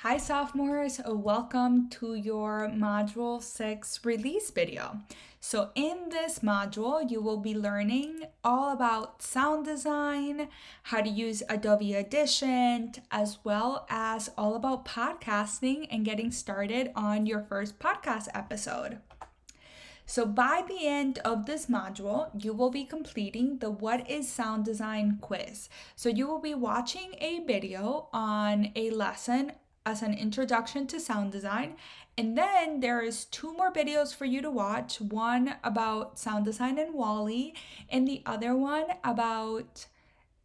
Hi sophomores, welcome to your Module 6 release video. So in this module, you will be learning all about sound design, how to use Adobe Audition, as well as all about podcasting and getting started on your first podcast episode. So by the end of this module, you will be completing the What is Sound Design quiz. So you will be watching a video on a lesson as an introduction to sound design. And then there is 2 more videos for you to watch, one about sound design in Wall-E and the other one about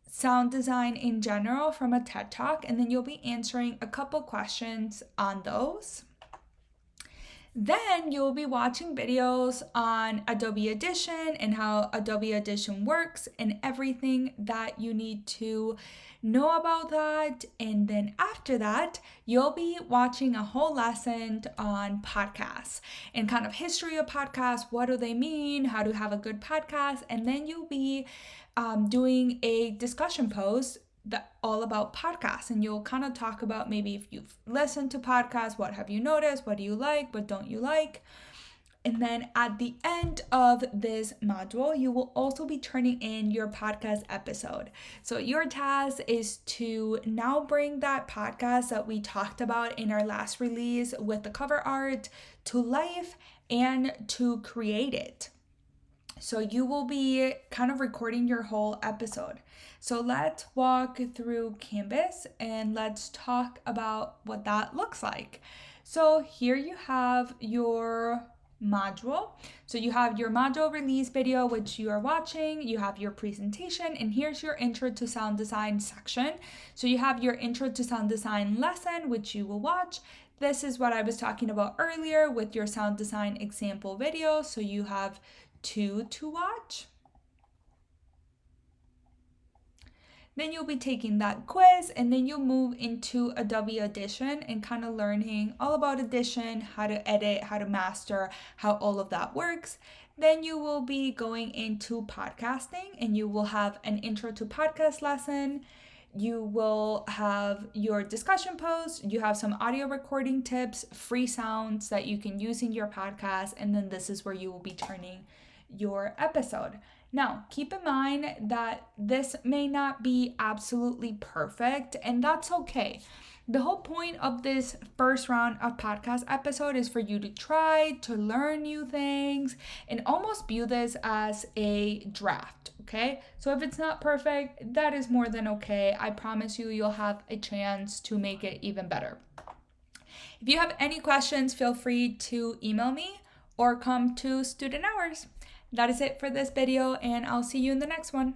sound design in general from a TED Talk. And then you'll be answering a couple questions on those. Then you'll be watching videos on Adobe Audition and how Adobe Audition works and everything that you need to know about that. And then after that, you'll be watching a whole lesson on podcasts and kind of history of podcasts. What do they mean? How to have a good podcast? And then you'll be doing a discussion post all about podcasts, and you'll kind of talk about maybe if you've listened to podcasts, what have you noticed, what do you like, what don't you like. And then at the end of this module, you will also be turning in your podcast episode. So your task is to now bring that podcast that we talked about in our last release with the cover art to life and to create it. So you will be kind of recording your whole episode. So let's walk through Canvas and let's talk about what that looks like. So here you have your module. So you have your module release video, which you are watching. You have your presentation, and here's your intro to sound design section. So you have your intro to sound design lesson, which you will watch. This is what I was talking about earlier with your sound design example video. So you have 2 to watch. Then you'll be taking that quiz, and then you'll move into Adobe Audition and kind of learning all about Audition, how to edit, how to master, how all of that works. Then you will be going into podcasting, and you will have an intro to podcast lesson. You will have your discussion post, you have some audio recording tips, free sounds that you can use in your podcast, and then this is where you will be turning your episode. Now, keep in mind that this may not be absolutely perfect, and that's okay. The whole point of this first round of podcast episode is for you to try to learn new things and almost view this as a draft, okay? So if it's not perfect, that is more than okay. I promise you, you'll have a chance to make it even better. If you have any questions, feel free to email me or come to student hours. That is it for this video, and I'll see you in the next one.